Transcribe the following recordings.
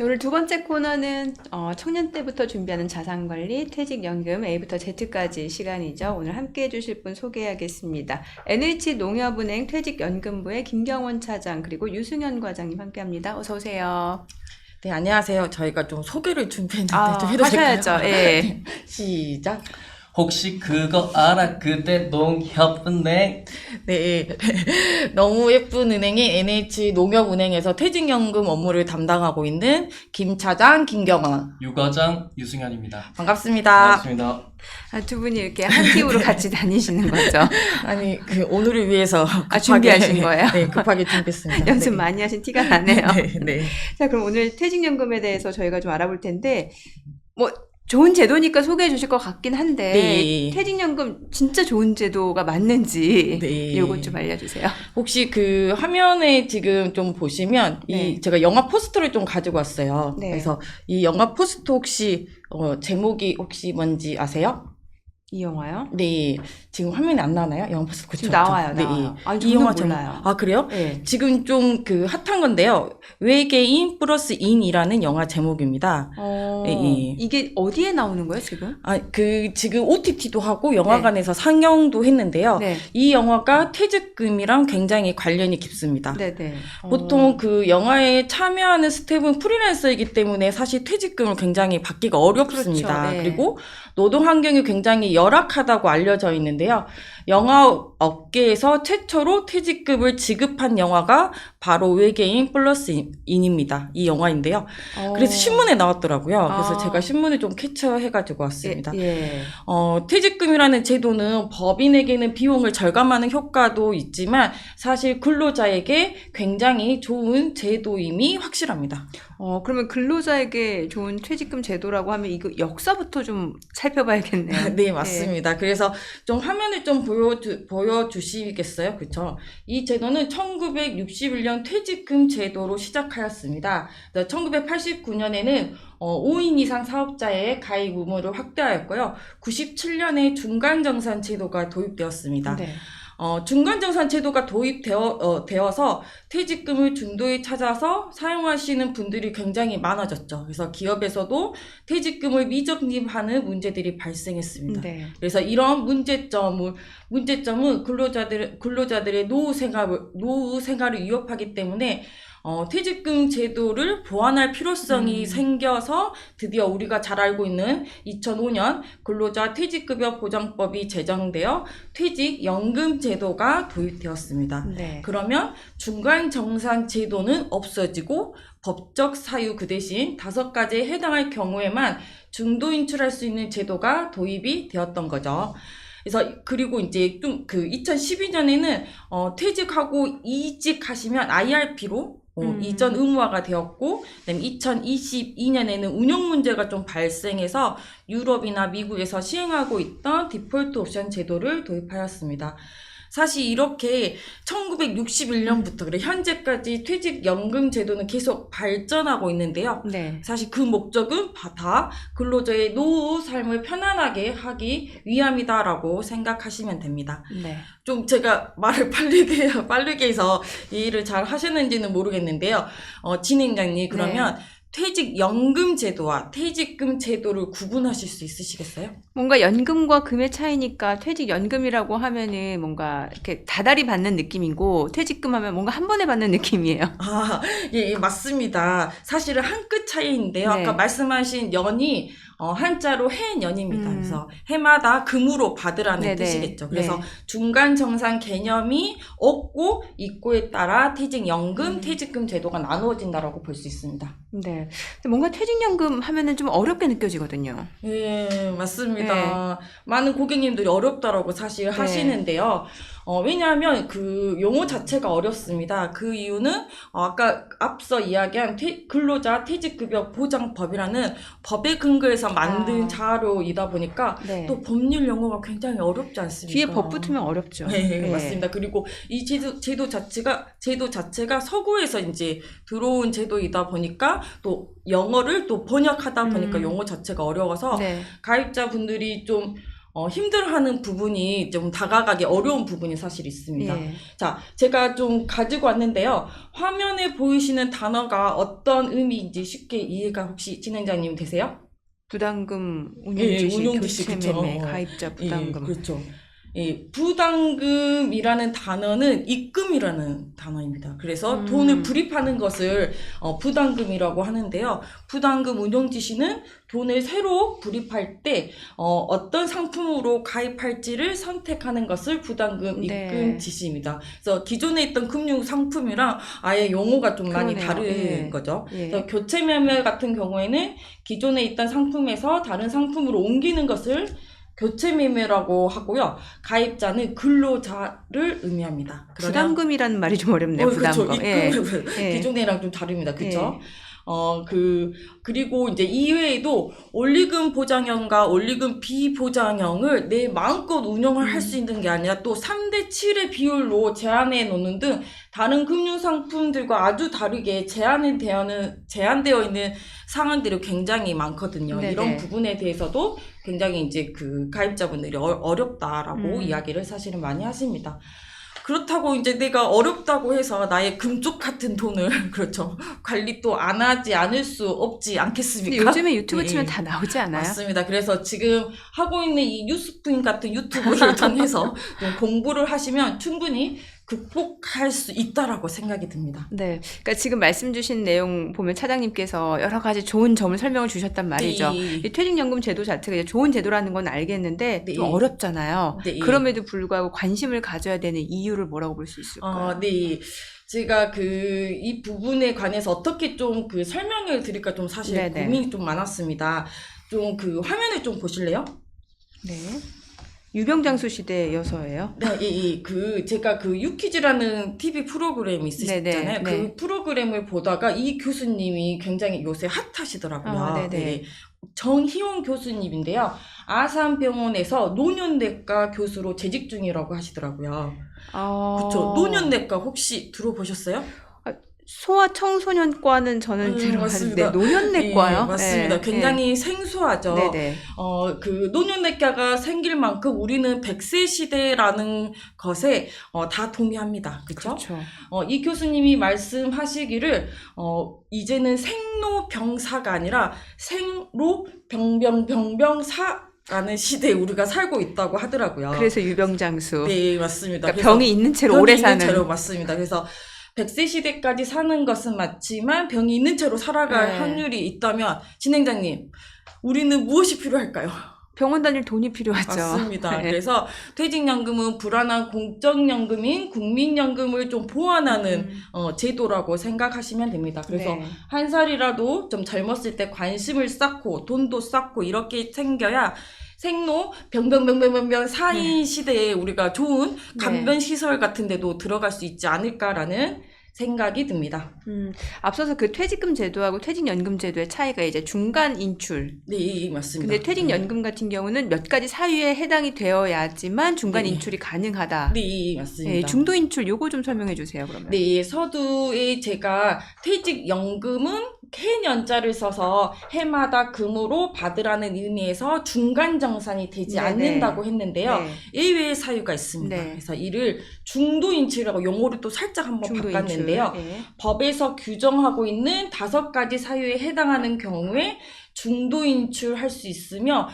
오늘 두 번째 코너는 청년 때부터 준비하는 자산관리, 퇴직연금 A부터 Z까지 시간이죠. 오늘 함께 해주실 분 소개하겠습니다. NH농협은행 퇴직연금부의 김경원 차장 그리고 유승현 과장님 함께합니다. 어서 오세요. 네, 안녕하세요. 저희가 좀 소개를 준비했는데 좀 해도 하셔야죠. 될까요? 예. 네, 시작. 혹시 그거 알아? 그때 농협은행? 네, 너무 예쁜 은행인 NH농협은행에서 퇴직연금 업무를 담당하고 있는 김 차장 김경원. 유과장 유승현입니다. 반갑습니다. 반갑습니다. 두 분이 이렇게 한 팀으로 같이 다니시는 거죠. 아니, 오늘을 위해서 급하게, 준비하신 거예요? 네, 급하게 준비했습니다. 연습 네. 많이 하신 티가 나네요. 네, 네. 자, 그럼 오늘 퇴직연금에 대해서 저희가 좀 알아볼 텐데, 좋은 제도니까 소개해 주실 것 같긴 한데, 네. 퇴직연금 진짜 좋은 제도가 맞는지, 네. 요것 좀 알려주세요. 혹시 그 화면에 지금 좀 보시면 네. 제가 영화 포스터를 좀 가지고 왔어요. 네. 그래서 이 영화 포스터 혹시 제목이 혹시 뭔지 아세요? 이 영화요? 네, 지금 화면에 안 나와요? 영화 포스터 그쵸? 지금 나와요, 네, 나와요. 이 저는 영화 몰라요. 아, 그래요? 네. 지금 좀 그 핫한 건데요. 외계인 플러스 인이라는 영화 제목입니다. 네. 이게 어디에 나오는 거예요, 지금? 지금 OTT도 하고 영화관에서 상영도 했는데요. 네. 이 영화가 퇴직금이랑 굉장히 관련이 깊습니다. 네네. 보통 그 영화에 참여하는 스텝은 프리랜서이기 때문에 사실 퇴직금을 굉장히 받기가 어렵습니다. 그렇죠. 네. 그리고 노동 환경이 굉장히 열악하다고 알려져 있는데요. 영화 업계에서 최초로 퇴직금을 지급한 영화가 바로 외계인 플러스 인입니다. 이 영화인데요. 그래서 신문에 나왔더라고요. 그래서 제가 신문을 좀 캡처해가지고 왔습니다. 예. 퇴직금이라는 제도는 법인에게는 비용을 절감하는 효과도 있지만 사실 근로자에게 굉장히 좋은 제도임이 확실합니다. 그러면 근로자에게 좋은 퇴직금 제도라고 하면 이거 역사부터 좀 살펴봐야겠네요. 네, 맞습니다. 그래서 좀 화면을 좀 보여주시겠어요? 그쵸? 이 제도는 1961년 퇴직금 제도로 시작하였습니다. 1989년에는 5인 이상 사업자의 가입 의무를 확대하였고요. 97년에 중간정산 제도가 도입되었습니다. 네. 중간정산 제도가 되어서 퇴직금을 중도에 찾아서 사용하시는 분들이 굉장히 많아졌죠. 그래서 기업에서도 퇴직금을 미적립하는 문제들이 발생했습니다. 네. 그래서 이런 문제점은 근로자들의 노후 생활을 위협하기 때문에 퇴직금 제도를 보완할 필요성이 생겨서 드디어 우리가 잘 알고 있는 2005년 근로자 퇴직급여 보장법이 제정되어 퇴직연금 제도가 도입되었습니다. 네. 그러면 중간정산 제도는 없어지고 법적 사유 그 대신 5가지에 해당할 경우에만 중도 인출할 수 있는 제도가 도입이 되었던 거죠. 그리고 이제 좀 2012년에는 퇴직하고 이직하시면 IRP로 이전 의무화가 되었고, 그다음에 2022년에는 운영 문제가 좀 발생해서 유럽이나 미국에서 시행하고 있던 디폴트 옵션 제도를 도입하였습니다. 사실 이렇게 1961년부터 그래 현재까지 퇴직연금 제도는 계속 발전하고 있는데요. 네. 사실 그 목적은 다 근로자의 노후 삶을 편안하게 하기 위함이다라고 생각하시면 됩니다. 네. 좀 제가 말을 빠르게 해서 이 일을 잘 하셨는지는 모르겠는데요. 진행자님, 그러면 퇴직연금 제도와 퇴직금 제도를 구분하실 수 있으시겠어요? 뭔가 연금과 금의 차이니까 퇴직연금이라고 하면은 뭔가 이렇게 다달이 받는 느낌이고 퇴직금 하면 뭔가 한 번에 받는 느낌이에요. 예, 맞습니다. 사실은 한 끗 차이인데요. 네. 아까 말씀하신 연이 한자로 해년입니다. 음. 그래서 해마다 금으로 받으라는 네네. 뜻이겠죠. 그래서 네. 중간정산 개념이 없고 있고에 따라 퇴직연금, 퇴직금 제도가 나누어진다라고 볼 수 있습니다. 네. 근데 뭔가 퇴직연금 하면은 좀 어렵게 느껴지거든요. 예, 맞습니다. 많은 고객님들이 어렵다라고 사실 하시는데요. 왜냐하면 그 용어 자체가 어렵습니다. 그 이유는 아까 앞서 이야기한 근로자 퇴직급여 보장법이라는 법에 근거해서 만든 자료이다 보니까 네. 또 법률 용어가 굉장히 어렵지 않습니까? 뒤에 법 붙으면 어렵죠. 네, 맞습니다. 그리고 이 제도 자체가 서구에서 이제 들어온 제도이다 보니까 또 영어를 또 번역하다 보니까 용어 자체가 어려워서 네. 가입자분들이 좀 힘들어하는 부분이 좀 다가가기 어려운 부분이 사실 있습니다. 예. 자, 제가 좀 가지고 왔는데요. 화면에 보이시는 단어가 어떤 의미인지 쉽게 이해가 혹시 진행자님 되세요? 부담금, 예, 운용지시, 운용지시, 그쵸. 교체매매, 가입자 부담금. 예, 그렇죠. 예, 부담금이라는 단어는 입금이라는 단어입니다. 그래서 돈을 불입하는 것을 부담금이라고 하는데요. 부담금 운용지시는 돈을 새로 불입할 때 어떤 상품으로 가입할지를 선택하는 것을 부담금 네. 입금 지시입니다. 그래서 기존에 있던 금융 상품이랑 아예 용어가 좀 많이 그러네요. 다른 예. 거죠. 예. 그래서 교체 매매 같은 경우에는 기존에 있던 상품에서 다른 상품으로 옮기는 것을 교체 매매라고 하고요. 가입자는 근로자를 의미합니다. 부담금이라는 말이 좀 어렵네요. 그렇죠. 부담금. 예. 예. 기존이랑 좀 다릅니다. 그렇죠? 그리고 이제 이외에도 올리금 보장형과 올리금 비보장형을 내 마음껏 운영을 할 수 있는 게 아니라 또 3대 7의 비율로 제한해 놓는 등 다른 금융상품들과 아주 다르게 제한되어 있는 상황들이 굉장히 많거든요. 네네. 이런 부분에 대해서도 굉장히 이제 그 가입자분들이 어렵다라고 이야기를 사실은 많이 하십니다. 그렇다고 이제 내가 어렵다고 해서 나의 금쪽 같은 돈을 그렇죠 관리 또 안 하지 않을 수 없지 근데 않겠습니까? 요즘에 유튜브 예, 치면 예. 다 나오지 않아요? 맞습니다. 그래서 지금 하고 있는 이 뉴스프인 같은 유튜브를 통해서 좀 공부를 하시면 충분히 극복할 수 있다라고 생각이 듭니다. 네. 그러니까 지금 말씀 주신 내용 보면 차장님께서 여러 가지 좋은 점을 설명을 주셨단 말이죠. 네. 이 퇴직연금 제도 자체가 이제 좋은 제도라는 건 알겠는데 네. 좀 어렵잖아요. 네. 그럼에도 불구하고 관심을 가져야 되는 이유를 뭐라고 볼 수 있을까요? 네. 제가 이 부분에 관해서 어떻게 좀 그 설명을 드릴까 좀 사실 네네. 고민이 좀 많았습니다. 좀 그 화면을 좀 보실래요? 네. 유병장수 시대여서예요. 네, 제가 유퀴즈라는 TV 프로그램이 있으시잖아요. 네네, 그 네. 프로그램을 보다가 이 교수님이 굉장히 요새 핫하시더라고요. 네네. 정희원 교수님인데요. 아산병원에서 노년내과 교수로 재직 중이라고 하시더라고요. 그렇죠. 노년내과 혹시 들어보셨어요? 소아청소년과는 저는 들어봤는데 맞습니다. 노년내과요? 예, 맞습니다. 네, 굉장히 생소하죠. 네네. 노년내과가 생길 만큼 우리는 100세 시대라는 것에 다 동의합니다. 그렇죠? 그렇죠. 이 교수님이 말씀하시기를 이제는 생로병사가 아니라 생로병병병병사 라는 시대에 우리가 살고 있다고 하더라고요. 그래서 유병장수. 네, 맞습니다. 그러니까 그래서 병이 있는 채로 병이 오래 있는 사는. 채로 맞습니다. 그래서 100세 시대까지 사는 것은 맞지만 병이 있는 채로 살아갈 네. 확률이 있다면 진행자님, 우리는 무엇이 필요할까요? 병원 다닐 돈이 필요하죠. 맞습니다. 네. 그래서 퇴직연금은 불안한 공적연금인 국민연금을 좀 보완하는 제도라고 생각하시면 됩니다. 그래서 네. 한 살이라도 좀 젊었을 때 관심을 쌓고 돈도 쌓고 이렇게 생겨야 생로 병병병병병 사인 시대에 우리가 좋은 간변시설 같은 데도 들어갈 수 있지 않을까라는 생각이 듭니다. 앞서서 그 퇴직금 제도하고 퇴직연금 제도의 차이가 이제 중간 인출. 네, 맞습니다. 근데 퇴직연금 같은 경우는 몇 가지 사유에 해당이 되어야지만 중간 네. 인출이 가능하다. 네, 맞습니다. 네, 중도 인출 요거 좀 설명해 주세요, 그러면. 네, 서두에 제가 퇴직연금은 해년자를 써서 해마다 금으로 받으라는 의미에서 중간정산이 되지 네네. 않는다고 했는데요. 네. 예외의 사유가 있습니다. 네. 그래서 이를 중도인출이라고 용어를 또 살짝 한번 중도 바꿨는데요. 인출. 네. 법에서 규정하고 있는 5가지 사유에 해당하는 경우에 중도 인출할 수 있으며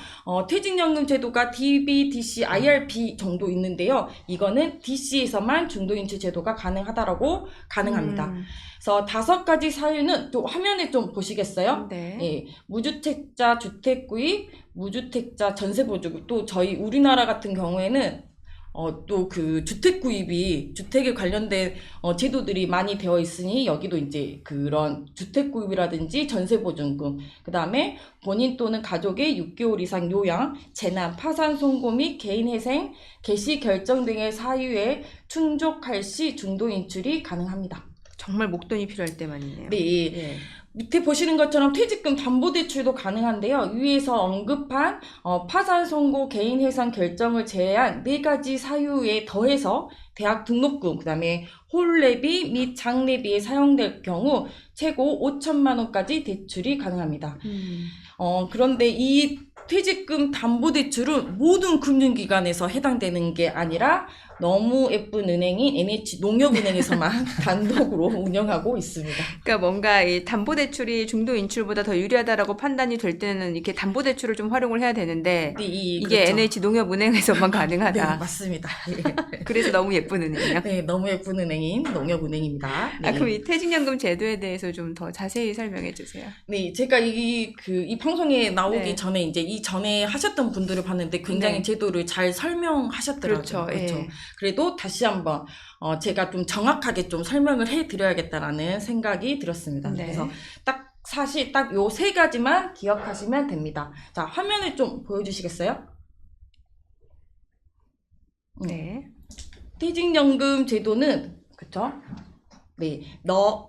퇴직연금 제도가 DB, DC, IRP 정도 있는데요. 이거는 DC에서만 중도 인출 제도가 가능하다라고 가능합니다. 그래서 5가지 사유는 또 화면에 좀 보시겠어요? 네. 예, 무주택자 주택구입, 무주택자 전세보증금, 또 저희 우리나라 같은 경우에는 또 주택구입이 주택에 관련된 제도들이 많이 되어 있으니 여기도 이제 그런 주택구입이라든지 전세보증금, 그 다음에 본인 또는 가족의 6개월 이상 요양, 재난, 파산 선고 및 개인회생, 개시 결정 등의 사유에 충족할 시 중도 인출이 가능합니다. 정말 목돈이 필요할 때만이네요. 네. 예. 밑에 보시는 것처럼 퇴직금 담보대출도 가능한데요. 위에서 언급한 파산 선고, 개인 해산 결정을 제외한 4가지 사유에 더해서 대학 등록금, 그 다음에 홀례비 및 장례비에 사용될 경우 최고 5천만 원까지 대출이 가능합니다. 그런데 이 퇴직금 담보대출은 모든 금융기관에서 해당되는 게 아니라 너무 예쁜 은행인 NH농협은행에서만 단독으로 운영하고 있습니다. 그러니까 뭔가 이 담보대출이 중도인출보다 더 유리하다라고 판단이 될 때는 이렇게 담보대출을 좀 활용을 해야 되는데 네, 이게 그렇죠. NH농협은행에서만 네, 가능하다. 맞습니다. 그래서 너무 예쁜 은행이요. 네, 너무 예쁜 은행인 농협은행입니다. 네. 아, 그럼 이 퇴직연금 제도에 대해서 좀 더 자세히 설명해 주세요. 네, 제가 이 방송에 나오기 네. 전에 이제 이 전에 하셨던 분들을 봤는데 굉장히 네. 제도를 잘 설명하셨더라고요. 그렇죠. 예. 그래도 다시 한번 제가 좀 정확하게 좀 설명을 해드려야겠다라는 생각이 들었습니다. 네. 그래서 사실 딱 요 세 가지만 기억하시면 됩니다. 자, 화면을 좀 보여주시겠어요? 네. 퇴직연금 제도는 그쵸? 네,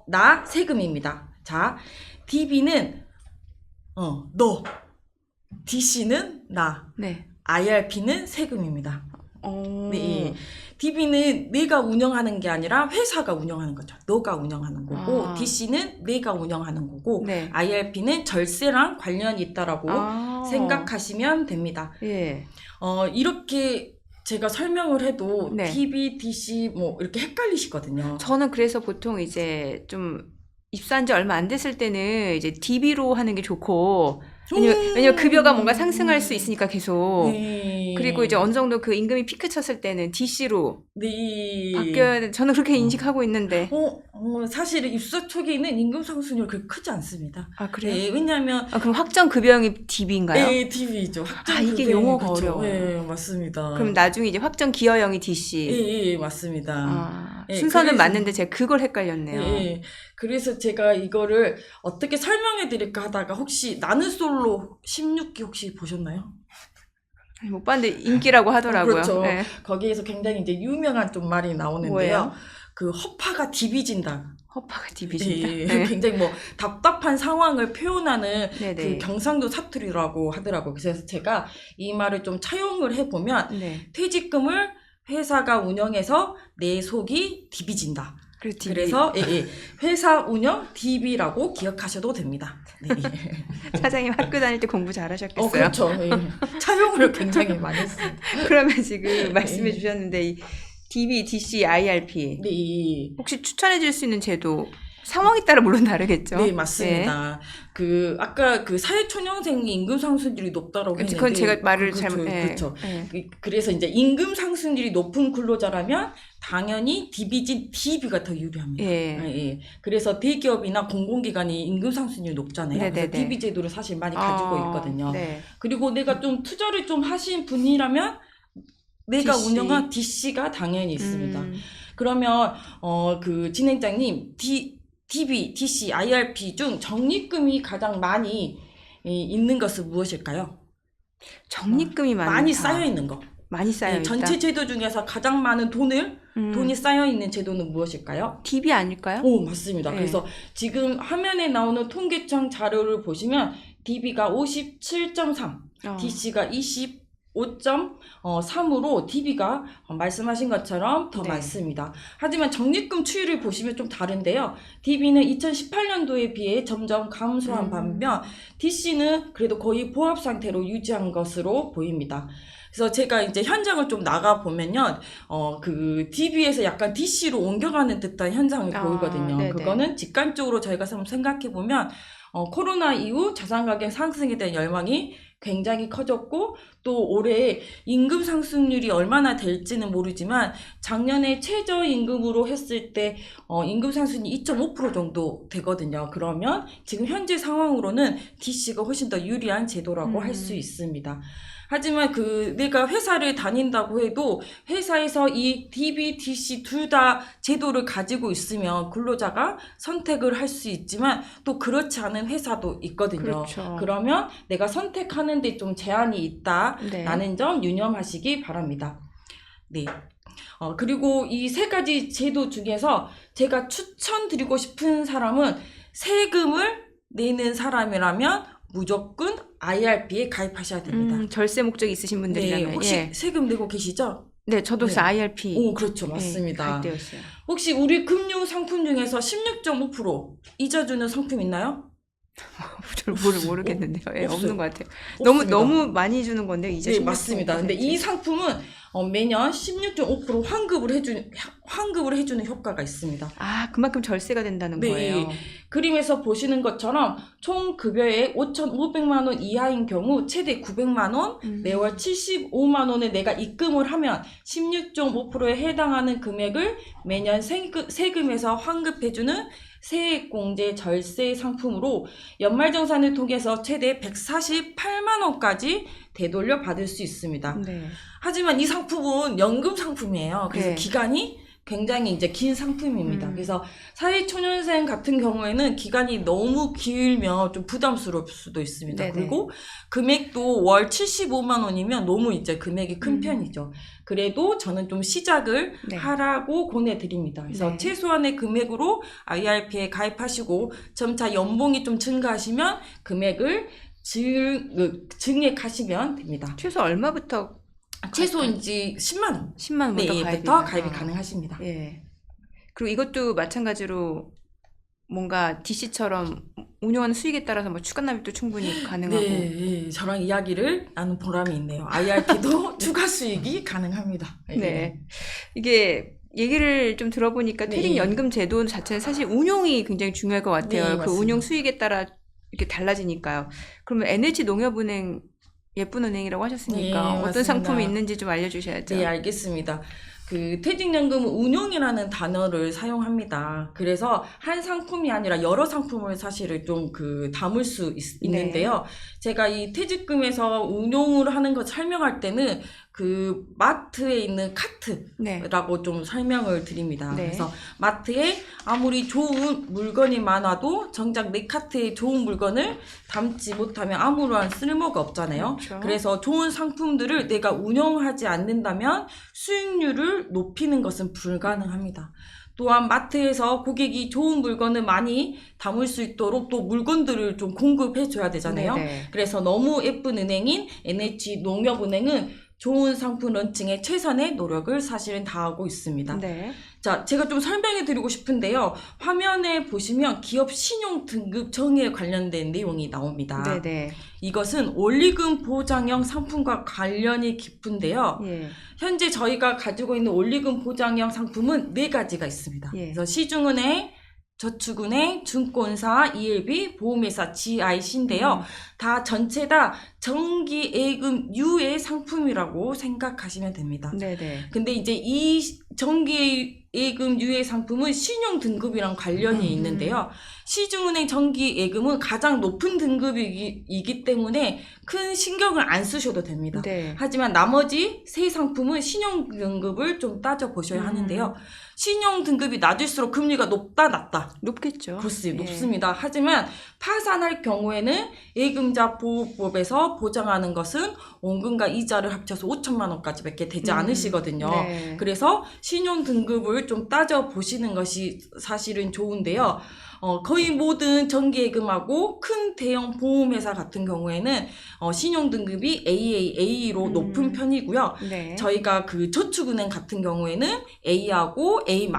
나 세금입니다. 자, DB는 너, DC는 나, 네. IRP는 세금입니다. 어. 네, DB는 내가 운영하는 게 아니라 회사가 운영하는 거죠. 너가 운영하는 거고, 아. DC는 내가 운영하는 거고, 네. IRP는 절세랑 관련이 있다라고 아. 생각하시면 됩니다. 예. 이렇게 제가 설명을 해도 네. DB, DC 뭐 이렇게 헷갈리시거든요. 저는 그래서 보통 이제 좀 입사한 지 얼마 안 됐을 때는 이제 DB로 하는 게 좋고 왜냐면 급여가 뭔가 상승할 수 있으니까 계속 네. 그리고 이제 어느 정도 그 임금이 피크 쳤을 때는 DC로 네. 바뀌어야 돼. 저는 그렇게 인식하고 있는데 사실 입사 초기에는 임금 상승률 그렇게 크지 않습니다. 아 그래요? 네, 왜냐하면 아, 그럼 확정 급여형이 DB인가요? 네, DB죠. 아, 이게 용어가 어려워요. 네, 맞습니다. 그럼 나중에 이제 확정 기여형이 DC. 예, 맞습니다. 아, 예, 순서는 그래서- 맞는데 제가 그걸 헷갈렸네요. 예, 그래서 제가 이거를 어떻게 설명해 드릴까 하다가 혹시 나는 솔로 16기 혹시 보셨나요? 아니, 못 봤는데 인기라고 하더라고요. 그렇죠. 네. 거기에서 굉장히 이제 유명한 좀 말이 나오는데요. 뭐예요? 그 허파가 디비진다. 허파가 DB신다. 예, 네. 굉장히 뭐 답답한 상황을 표현하는 그 네네. 경상도 사투리라고 하더라고요. 그래서 제가 이 말을 좀 차용을 해보면 네. 퇴직금을 회사가 운영해서 내 속이 디비진다. 그리고 DB. 그래서 회사 운영 DB라고 기억하셔도 됩니다. 네. 사장님 학교 다닐 때 공부 잘하셨겠어요? 그렇죠. 예. 차용을 굉장히 많이 했습니다. 그러면 지금 말씀해 네. 주셨는데 이 DB, DC, IRP 네. 혹시 추천해 줄 수 있는 제도 상황에 따라 물론 다르겠죠? 네, 맞습니다. 그 아까 그 사회초년생이 임금 상승률이 높다라고 했는데 그건 제가 말을 그렇죠, 잘못. 예. 그렇죠. 예. 그래서 이제 임금 상승률이 높은 근로자라면 당연히 DB진 DB가 더 유리합니다. 예. 예. 그래서 대기업이나 공공기관이 임금 상승률이 높잖아요. 그래서 네네네. DB 제도를 사실 많이 가지고 있거든요. 네. 그리고 내가 좀 투자를 좀 하신 분이라면 내가 DC. 운영한 DC가 당연히 있습니다. 음, 그러면 그 진행자님 DB, DC, IRP 중 적립금이 가장 많이 있는 것은 무엇일까요? 적립금이 많이 쌓여 있는 거. 많이 쌓여 있다. 전체 제도 중에서 가장 많은 돈이 쌓여 있는 제도는 무엇일까요? DB 아닐까요? 오, 맞습니다. 네. 그래서 지금 화면에 나오는 통계청 자료를 보시면 DB가 57.3, DC가 25.3으로 DB가 말씀하신 것처럼 더 네. 많습니다. 하지만 적립금 추이를 보시면 좀 다른데요. DB는 2018년도에 비해 점점 감소한 반면 DC는 그래도 거의 보합 상태로 유지한 것으로 보입니다. 그래서 제가 이제 현장을 좀 나가 보면요, 그 DB에서 약간 DC로 옮겨가는 듯한 현상을 보이거든요. 네네. 그거는 직관적으로 저희가 한번 생각해 보면 코로나 이후 자산 가격 상승에 대한 열망이 굉장히 커졌고 또 올해 임금 상승률이 얼마나 될지는 모르지만 작년에 최저임금으로 했을 때 임금 상승이 2.5% 정도 되거든요. 그러면 지금 현재 상황으로는 DC가 훨씬 더 유리한 제도라고 할 수 있습니다. 하지만 내가 회사를 다닌다고 해도 회사에서 이 DB, DC 둘 다 제도를 가지고 있으면 근로자가 선택을 할 수 있지만 또 그렇지 않은 회사도 있거든요. 그렇죠. 그러면 내가 선택하는 데 좀 제한이 있다라는 네. 점 유념하시기 바랍니다. 네. 그리고 이 세 가지 제도 중에서 제가 추천드리고 싶은 사람은 세금을 내는 사람이라면 무조건 IRP에 가입하셔야 됩니다. 절세 목적이 있으신 네, 분들이라면 혹시 예. 세금 내고 계시죠? 네, 저도 그래서 네. IRP 오, 그렇죠. 맞습니다. 가입되었어요. 혹시 우리 금융 상품 중에서 16.5% 이자 주는 상품 있나요? 잘 모르겠는데요. 예, 없어요. 없는 것 같아요. 없습니다. 너무 많이 주는 건데요. 이제 네, 16%. 맞습니다. 근데 이 상품은 매년 16.5% 환급을 해주는 효과가 있습니다. 아, 그만큼 절세가 된다는 네. 거예요. 그림에서 보시는 것처럼 총 급여액 5,500만 원 이하인 경우 최대 900만 원, 매월 75만 원을 내가 입금을 하면 16.5%에 해당하는 금액을 매년 세금에서 환급해주는 세액공제 절세 상품으로 연말정산을 통해서 최대 148만 원까지 되돌려 받을 수 있습니다. 네. 하지만 이 상품은 연금 상품이에요. 그래서 네. 기간이 굉장히 이제 긴 상품입니다. 그래서 사회초년생 같은 경우에는 기간이 너무 길면 좀 부담스러울 수도 있습니다. 네네. 그리고 금액도 월 75만 원이면 너무 이제 금액이 큰 편이죠. 그래도 저는 좀 시작을 네. 하라고 권해드립니다. 그래서 네. 최소한의 금액으로 IRP에 가입하시고 점차 연봉이 좀 증가하시면 금액을 증액하시면 됩니다. 최소 얼마부터? 최소 이제 10만 원. 10만 원부터 네, 가입이 가능하십니다. 예. 그리고 이것도 마찬가지로 뭔가 DC처럼 운영하는 수익에 따라서 뭐 추가 납입도 충분히 가능하고. 네, 저랑 이야기를 나눈 보람이 있네요. IRP도 추가 수익이 가능합니다. 네. 이게 얘기를 좀 들어보니까 네. 퇴직연금 제도 자체는 사실 운용이 굉장히 중요할 것 같아요. 네, 그 맞습니다. 운용 수익에 따라 이렇게 달라지니까요. 그러면 NH농협은행 예쁜 은행이라고 하셨으니까 네, 어떤 맞습니다. 상품이 있는지 좀 알려주셔야죠. 네, 알겠습니다. 그 퇴직연금은 운용이라는 단어를 사용합니다. 그래서 한 상품이 아니라 여러 상품을 사실은 좀 담을 수 있는데요. 제가 이 퇴직금에서 운용을 하는 거 설명할 때는 그 마트에 있는 카트라고 네. 좀 설명을 드립니다. 네. 그래서 마트에 아무리 좋은 물건이 많아도 정작 내 카트에 좋은 물건을 담지 못하면 아무런 쓸모가 없잖아요. 그렇죠. 그래서 좋은 상품들을 내가 운영하지 않는다면 수익률을 높이는 것은 불가능합니다. 또한 마트에서 고객이 좋은 물건을 많이 담을 수 있도록 또 물건들을 좀 공급해 줘야 되잖아요. 네네. 그래서 너무 예쁜 은행인 NH농협은행은 좋은 상품 런칭에 최선의 노력을 사실은 다하고 있습니다. 네. 자, 제가 좀 설명해 드리고 싶은데요. 화면에 보시면 기업 신용 등급 정의에 관련된 내용이 나옵니다. 네네. 이것은 원리금 보장형 상품과 관련이 깊은데요. 예. 현재 저희가 가지고 있는 원리금 보장형 상품은 4가지가 있습니다. 예. 그래서 시중은행, 저축은행, 증권사, ELB, 보험회사, GIC인데요. 전체 다 정기예금 유예 상품이라고 생각하시면 됩니다. 네네. 근데 이제 이 정기예금 유예 상품은 신용 등급이랑 관련이 있는데요. 시중은행 정기예금은 가장 높은 등급이기 때문에 큰 신경을 안 쓰셔도 됩니다. 네. 하지만 나머지 3상품은 신용 등급을 좀 따져보셔야 하는데요. 신용 등급이 낮을수록 금리가 높다 낮다. 높겠죠. 그렇습니다. 예. 높습니다. 하지만 파산할 경우에는 예금자 보호법에서 보장하는 것은 원금과 이자를 합쳐서 5천만 원까지밖에 되지 않으시거든요. 네. 그래서 신용 등급을 좀 따져보시는 것이 사실은 좋은데요. 거의 모든 정기예금하고 큰 대형 보험회사 같은 경우에는 신용 등급이 AAA로 높은 편이고요. 네. 저희가 그 저축은행 같은 경우에는 A하고 A-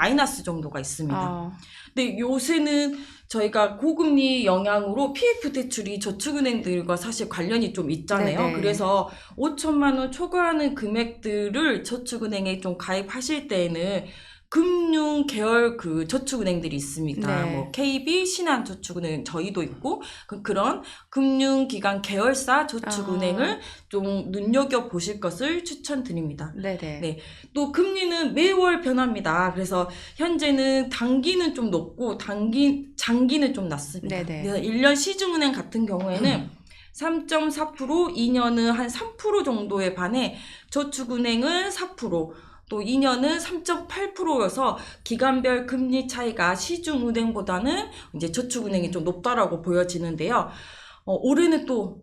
정도가 있습니다. 근데 요새는 저희가 고금리 영향으로 PF 대출이 저축은행들과 사실 관련이 좀 있잖아요. 네네. 그래서 5천만 원 초과하는 금액들을 저축은행에 좀 가입하실 때에는 금융 계열 그 저축은행들이 있습니다. 네. 뭐 KB, 신한저축은행 저희도 있고 그런 금융기관 계열사 저축은행을 좀 눈여겨 보실 것을 추천드립니다. 네네. 네. 또 금리는 매월 변합니다. 그래서 현재는 단기는 좀 높고 장기는 좀 낮습니다. 네네. 그래서 1년 시중은행 같은 경우에는 3.4%, 2년은 한 3% 정도에 반해 저축은행은 4%, 또 2년은 3.8%여서 기간별 금리 차이가 시중은행보다는 이제 저축은행이 좀 높다라고 보여지는데요. 올해는 또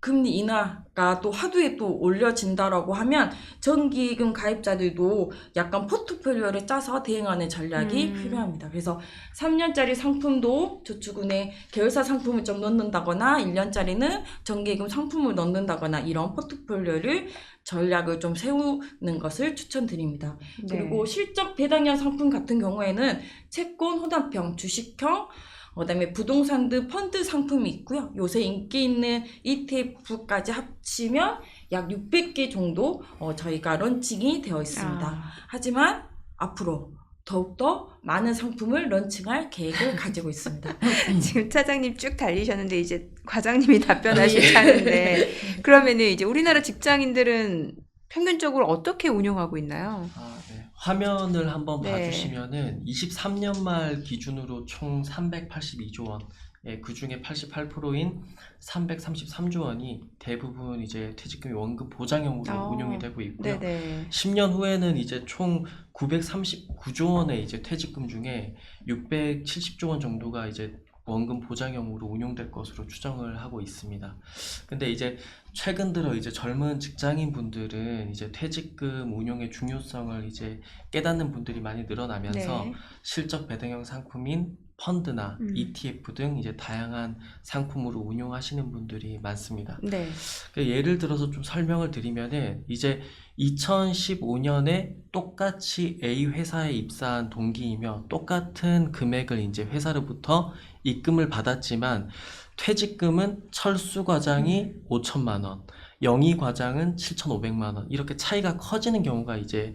금리 인하가 또 하루에 또 올려진다라고 하면 정기예금 가입자들도 약간 포트폴리오를 짜서 대응하는 전략이 필요합니다. 그래서 3년짜리 상품도 저축은행 계열사 상품을 좀 넣는다거나 1년짜리는 정기예금 상품을 넣는다거나 이런 포트폴리오를 전략을 좀 세우는 것을 추천드립니다. 네. 그리고 실적 배당형 상품 같은 경우에는 채권, 혼합형, 주식형 그다음에 부동산 등 펀드 상품이 있고요. 요새 인기 있는 ETF까지 합치면 약 600개 정도 저희가 런칭이 되어 있습니다. 아, 하지만 앞으로 더욱더 많은 상품을 런칭할 계획을 가지고 있습니다. 지금 차장님 쭉 달리셨는데 이제 과장님이 답변하실 차례인데 그러면은 이제 우리나라 직장인들은 평균적으로 어떻게 운용하고 있나요? 네. 화면을 한번 네. 봐주시면은 23년 말 기준으로 총 382조 원, 그 중에 88%인 333조 원이 대부분 이제 퇴직금이 원금 보장형으로 운용이 되고 있고요. 네네. 10년 후에는 이제 총 939조 원의 이제 퇴직금 중에 670조 원 정도가 이제 원금 보장형으로 운용될 것으로 추정을 하고 있습니다. 근데 이제 최근 들어 이제 젊은 직장인 분들은 이제 퇴직금 운용의 중요성을 이제 깨닫는 분들이 많이 늘어나면서 네. 실적 배당형 상품인 펀드나 음. ETF 등 이제 다양한 상품으로 운용하시는 분들이 많습니다. 네. 예를 들어서 좀 설명을 드리면은 이제 2015년에 똑같이 A 회사에 입사한 동기이며 똑같은 금액을 이제 회사로부터 입금을 받았지만 퇴직금은 철수 과장이 5천만 원, 영희 과장은 7,500만 원 이렇게 차이가 커지는 경우가 이제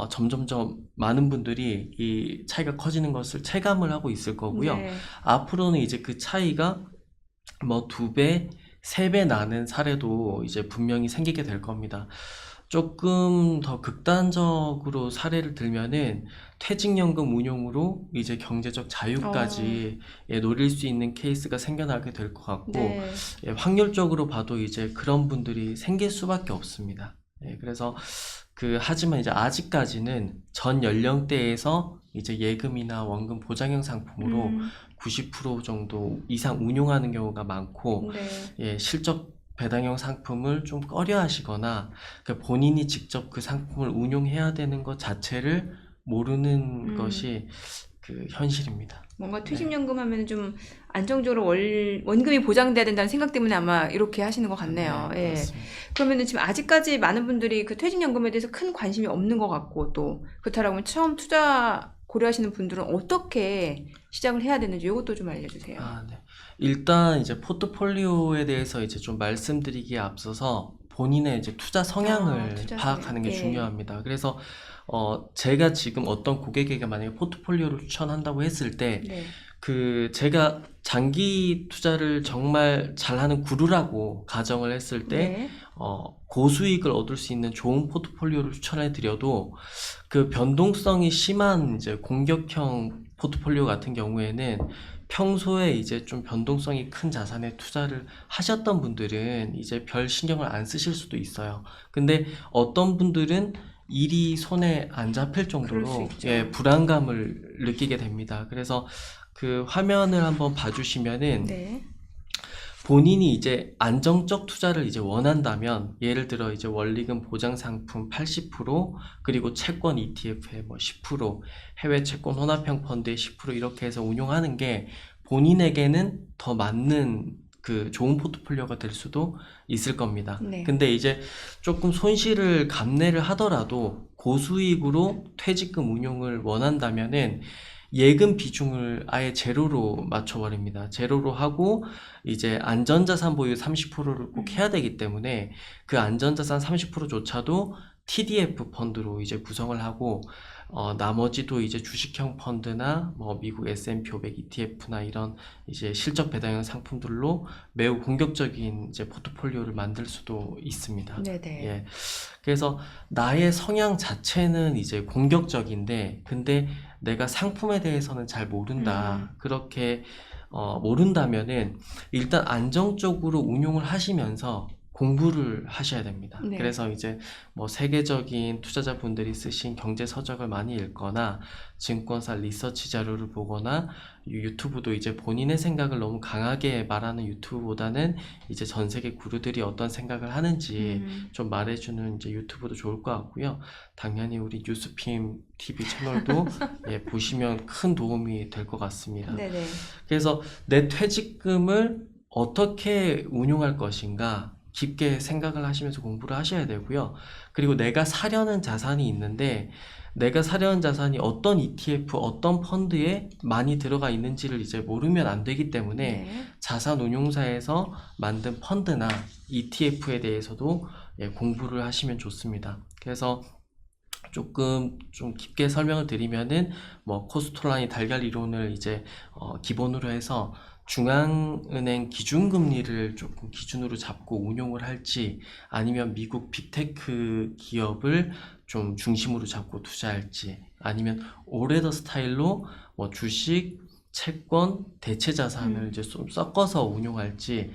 점점점 많은 분들이 이 차이가 커지는 것을 체감을 하고 있을 거고요. 네. 앞으로는 이제 그 차이가 뭐 2배, 3배 나는 사례도 이제 분명히 생기게 될 겁니다. 조금 더 극단적으로 사례를 들면은 퇴직연금 운용으로 이제 경제적 자유까지 노릴 수 있는 케이스가 생겨나게 될 것 같고, 네. 확률적으로 봐도 이제 그런 분들이 생길 수밖에 없습니다. 그래서 하지만 이제 아직까지는 전 연령대에서 이제 예금이나 원금 보장형 상품으로 90% 정도 이상 운용하는 경우가 많고, 네. 실적 배당형 상품을 좀 꺼려 하시거나 본인이 직접 그 상품을 운용해야 되는 것 자체를 모르는 것이 현실입니다. 뭔가 퇴직연금 하면 좀 안정적으로 원금이 보장돼야 된다는 생각 때문에 아마 이렇게 하시는 것 같네요. 네, 예. 그렇습니다. 그러면은 지금 아직까지 많은 분들이 그 퇴직연금에 대해서 큰 관심이 없는 것 같고 또 그렇다면 처음 투자 고려하시는 분들은 어떻게 시작을 해야 되는지 이것도 좀 알려주세요. 네. 일단 이제 포트폴리오에 대해서 이제 좀 말씀드리기에 앞서서 본인의 이제 투자 성향을 투자 파악하는 성향. 게 예. 중요합니다. 그래서 제가 지금 어떤 고객에게 만약에 포트폴리오를 추천한다고 했을 때 네. 제가 장기 투자를 정말 잘하는 구루라고 가정을 했을 때 네. 고수익을 얻을 수 있는 좋은 포트폴리오를 추천해 드려도 그 변동성이 심한 이제 공격형 포트폴리오 같은 경우에는 평소에 이제 좀 변동성이 큰 자산에 투자를 하셨던 분들은 이제 별 신경을 안 쓰실 수도 있어요. 근데 어떤 분들은 일이 손에 안 잡힐 그럴 수 정도로 있죠. 불안감을 느끼게 됩니다. 그래서 그 화면을 한번 봐주시면은 네. 본인이 이제 안정적 투자를 이제 원한다면 예를 들어 이제 원리금 보장 상품 80% 그리고 채권 ETF에 뭐 10% 해외 채권 혼합형 펀드에 10% 이렇게 해서 운용하는 게 본인에게는 더 맞는 그 좋은 포트폴리오가 될 수도 있을 겁니다. 네. 근데 이제 조금 손실을 감내를 하더라도 고수익으로 퇴직금 운용을 원한다면은 예금 비중을 아예 제로로 맞춰버립니다. 제로로 하고 이제 안전자산 보유 30%를 꼭 해야 되기 때문에 그 안전자산 30%조차도 TDF 펀드로 이제 구성을 하고 나머지도 이제 주식형 펀드나 뭐 미국 S&P 500 ETF나 이런 이제 실적 배당형 상품들로 매우 공격적인 이제 포트폴리오를 만들 수도 있습니다. 네네. 예. 그래서 나의 성향 자체는 이제 공격적인데 근데 내가 상품에 대해서는 잘 모른다. 그렇게 모른다면은 일단 안정적으로 운용을 하시면서 공부를 하셔야 됩니다. 네. 그래서 이제 뭐 세계적인 투자자분들이 쓰신 경제 서적을 많이 읽거나 증권사 리서치 자료를 보거나 유튜브도 이제 본인의 생각을 너무 강하게 말하는 유튜브보다는 이제 전 세계 구루들이 어떤 생각을 하는지 좀 말해주는 이제 유튜브도 좋을 것 같고요. 당연히 우리 뉴스핌 TV 채널도 보시면 큰 도움이 될 것 같습니다. 네네. 그래서 내 퇴직금을 어떻게 운용할 것인가 깊게 생각을 하시면서 공부를 하셔야 되고요. 그리고 내가 사려는 자산이 있는데 내가 사려는 자산이 어떤 ETF, 어떤 펀드에 많이 들어가 있는지를 이제 모르면 안 되기 때문에 네. 자산운용사에서 만든 펀드나 ETF에 대해서도 공부를 하시면 좋습니다. 그래서 조금 좀 깊게 설명을 드리면은 뭐 코스톨라니 달걀 이론을 이제 기본으로 해서 중앙은행 기준금리를 조금 기준으로 잡고 운용을 할지 아니면 미국 빅테크 기업을 좀 중심으로 잡고 투자할지 아니면 올웨더 스타일로 뭐 주식, 채권, 대체 자산을 이제 좀 섞어서 운용할지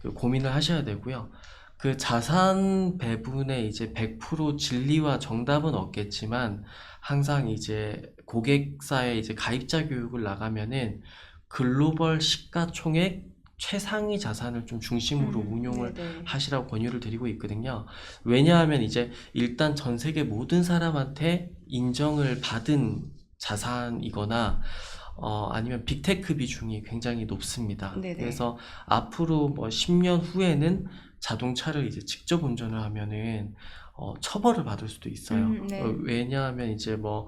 그 고민을 하셔야 되고요. 그 자산 배분에 이제 100% 진리와 정답은 없겠지만 항상 이제 고객사에 이제 가입자 교육을 나가면은 글로벌 시가총액 최상위 자산을 좀 중심으로 운용을 네네. 하시라고 권유를 드리고 있거든요. 왜냐하면 이제 일단 전 세계 모든 사람한테 인정을 받은 자산이거나 아니면 빅테크 비중이 굉장히 높습니다. 네네. 그래서 앞으로 뭐 10년 후에는 자동차를 이제 직접 운전을 하면은 처벌을 받을 수도 있어요. 네. 왜냐하면 이제 뭐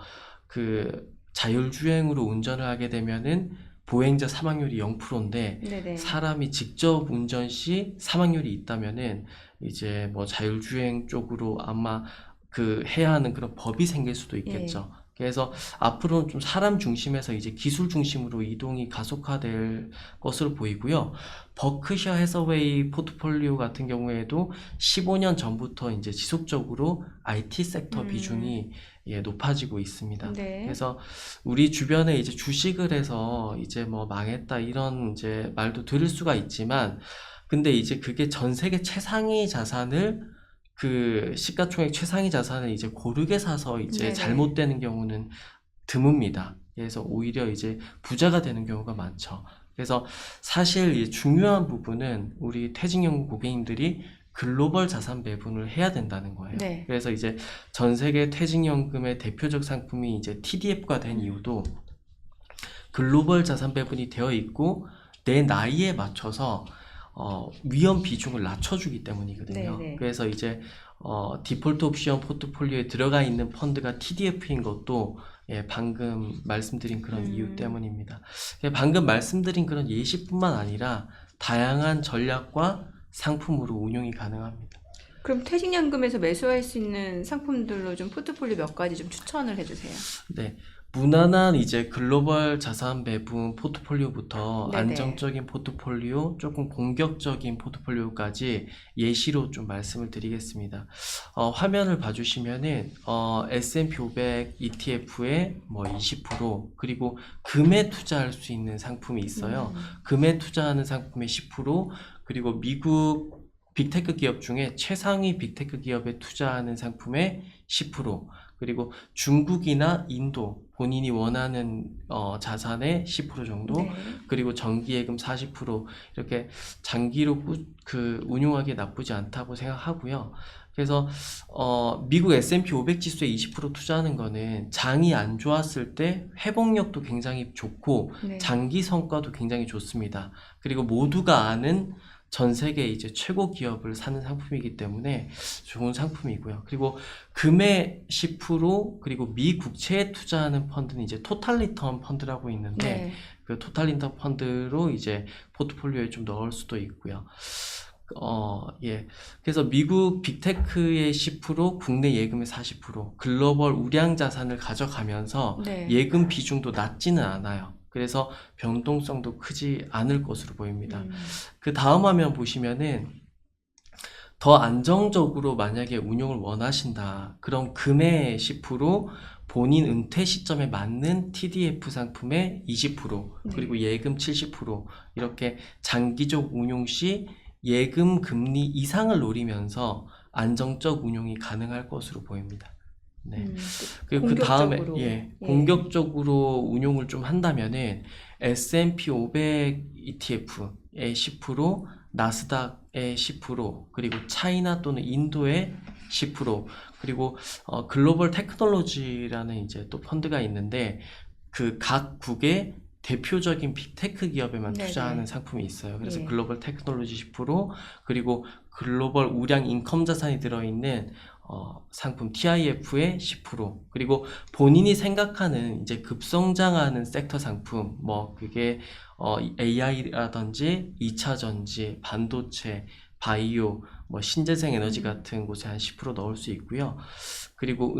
그 자율주행으로 운전을 하게 되면은 보행자 사망률이 0%인데 네네. 사람이 직접 운전 시 사망률이 있다면은 이제 뭐 자율주행 쪽으로 아마 그 해야 하는 그런 법이 생길 수도 있겠죠. 그래서 앞으로는 좀 사람 중심에서 이제 기술 중심으로 이동이 가속화될 것으로 보이고요. 버크셔 해서웨이 포트폴리오 같은 경우에도 15년 전부터 이제 지속적으로 IT 섹터 비중이 높아지고 있습니다. 네. 그래서 우리 주변에 이제 주식을 해서 이제 뭐 망했다 이런 이제 말도 들을 수가 있지만 근데 이제 그게 전 세계 최상위 자산을 그 시가총액 최상위 자산을 이제 고르게 사서 이제 네네. 잘못되는 경우는 드뭅니다. 그래서 오히려 이제 부자가 되는 경우가 많죠. 그래서 사실 이 중요한 부분은 우리 퇴직연금 고객님들이 글로벌 자산 배분을 해야 된다는 거예요. 네. 그래서 이제 전 세계 퇴직연금의 대표적 상품이 이제 TDF가 된 이유도 글로벌 자산 배분이 되어 있고 내 나이에 맞춰서 위험 비중을 낮춰주기 때문이거든요. 네네. 그래서 이제 디폴트 옵션 포트폴리오에 들어가 있는 펀드가 TDF인 것도 방금 말씀드린 그런 이유 때문입니다. 방금 말씀드린 그런 예시뿐만 아니라 다양한 전략과 상품으로 운용이 가능합니다. 그럼 퇴직연금에서 매수할 수 있는 상품들로 좀 포트폴리오 몇 가지 좀 추천을 해주세요. 네. 무난한 이제 글로벌 자산 배분 포트폴리오부터 네네. 안정적인 포트폴리오, 조금 공격적인 포트폴리오까지 예시로 좀 말씀을 드리겠습니다. 화면을 봐주시면은 S&P 500 ETF에 뭐 20% 그리고 금에 투자할 수 있는 상품이 있어요. 금에 투자하는 상품의 10% 그리고 미국 빅테크 기업 중에 최상위 빅테크 기업에 투자하는 상품의 10% 그리고 중국이나 인도 본인이 원하는 자산의 10% 정도 네. 그리고 정기예금 40% 이렇게 장기로 운용하기에 나쁘지 않다고 생각하고요. 그래서 미국 S&P 500 지수에 20% 투자하는 거는 장이 안 좋았을 때 회복력도 굉장히 좋고 네. 장기 성과도 굉장히 좋습니다. 그리고 모두가 아는 전 세계 이제 최고 기업을 사는 상품이기 때문에 좋은 상품이고요. 그리고 금의 10% 그리고 미 국채에 투자하는 펀드는 이제 토탈 리턴 펀드라고 있는데 네. 그 토탈 리턴 펀드로 이제 포트폴리오에 좀 넣을 수도 있고요. 그래서 미국 빅테크의 10%, 국내 예금의 40%, 글로벌 우량 자산을 가져가면서 네. 예금 비중도 낮지는 않아요. 그래서 변동성도 크지 않을 것으로 보입니다. 그 다음 화면 보시면은 더 안정적으로 만약에 운용을 원하신다. 그럼 금의 10%, 본인 은퇴 시점에 맞는 TDF 상품의 20%, 그리고 예금 70% 이렇게 장기적 운용 시 예금 금리 이상을 노리면서 안정적 운용이 가능할 것으로 보입니다. 네. 그리고 그 다음에 공격적으로 운용을 좀 한다면은 S&P 500 ETF의 10%, 나스닥의 10%, 그리고 차이나 또는 인도의 10%, 그리고 글로벌 테크놀로지라는 이제 또 펀드가 있는데 그 각국의 대표적인 빅테크 기업에만 네네. 투자하는 상품이 있어요. 그래서 예. 글로벌 테크놀로지 10%, 그리고 글로벌 우량 인컴 자산이 들어있는 상품 TIF의 10%, 그리고 본인이 생각하는 이제 급성장하는 섹터 상품, 뭐 그게 AI라든지 2차 전지, 반도체, 바이오, 뭐 신재생 에너지 같은 곳에 한 10% 넣을 수 있고요. 그리고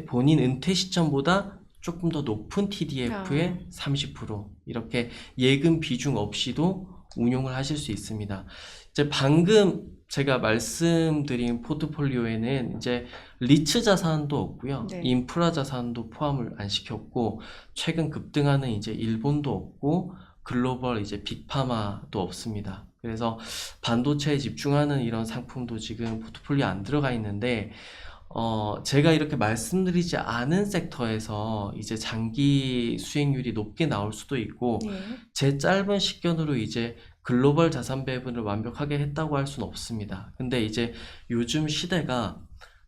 본인 은퇴 시점보다 조금 더 높은 TDF의 30%, 이렇게 예금 비중 없이도 운용을 하실 수 있습니다. 이제 방금 제가 말씀드린 포트폴리오에는 이제 리츠 자산도 없고요. 네. 인프라 자산도 포함을 안 시켰고, 최근 급등하는 이제 일본도 없고, 글로벌 이제 빅파마도 없습니다. 그래서 반도체에 집중하는 이런 상품도 지금 포트폴리오에 안 들어가 있는데, 제가 이렇게 말씀드리지 않은 섹터에서 이제 장기 수익률이 높게 나올 수도 있고, 예. 제 짧은 식견으로 이제 글로벌 자산 배분을 완벽하게 했다고 할 수는 없습니다. 근데 이제 요즘 시대가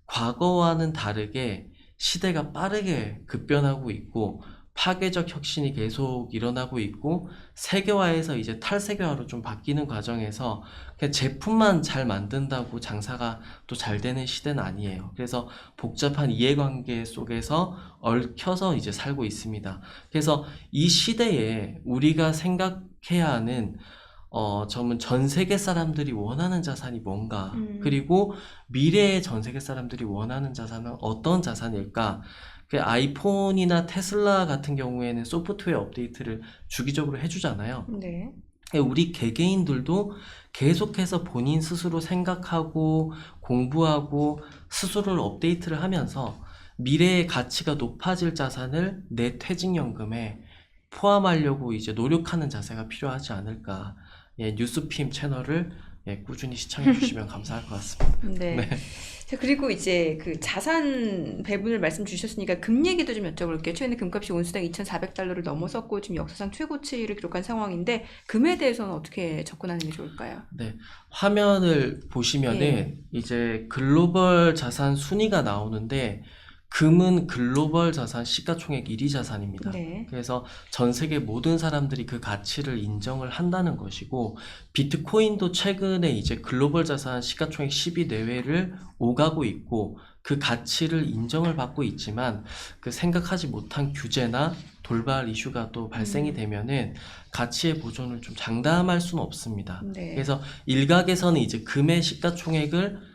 과거와는 다르게 시대가 빠르게 급변하고 있고, 파괴적 혁신이 계속 일어나고 있고, 세계화에서 이제 탈세계화로 좀 바뀌는 과정에서 그냥 제품만 잘 만든다고 장사가 또 잘 되는 시대는 아니에요. 그래서 복잡한 이해관계 속에서 얽혀서 이제 살고 있습니다. 그래서 이 시대에 우리가 생각해야 하는 점은 전 세계 사람들이 원하는 자산이 뭔가, 그리고 미래의 전 세계 사람들이 원하는 자산은 어떤 자산일까? 그 아이폰이나 테슬라 같은 경우에는 소프트웨어 업데이트를 주기적으로 해주잖아요. 네. 우리 개개인들도 계속해서 본인 스스로 생각하고 공부하고 스스로를 업데이트를 하면서 미래의 가치가 높아질 자산을 내 퇴직연금에 포함하려고 이제 노력하는 자세가 필요하지 않을까. 예, 뉴스핌 채널을 꾸준히 시청해 주시면 감사할 것 같습니다. 네. 네. 자, 그리고 이제 그 자산 배분을 말씀 주셨으니까 금 얘기도 좀 여쭤볼게요. 최근에 금값이 온수당 2,400달러를 넘어섰고 지금 역사상 최고치를 기록한 상황인데 금에 대해서는 어떻게 접근하는 게 좋을까요? 네, 화면을 보시면은 예. 이제 글로벌 자산 순위가 나오는데, 금은 글로벌 자산 시가총액 1위 자산입니다. 네. 그래서 전 세계 모든 사람들이 그 가치를 인정을 한다는 것이고, 비트코인도 최근에 이제 글로벌 자산 시가총액 10위 내외를 오가고 있고, 그 가치를 인정을 받고 있지만, 그 생각하지 못한 규제나 돌발 이슈가 또 발생이 되면은 가치의 보존을 좀 장담할 수는 없습니다. 네. 그래서 일각에서는 이제 금의 시가총액을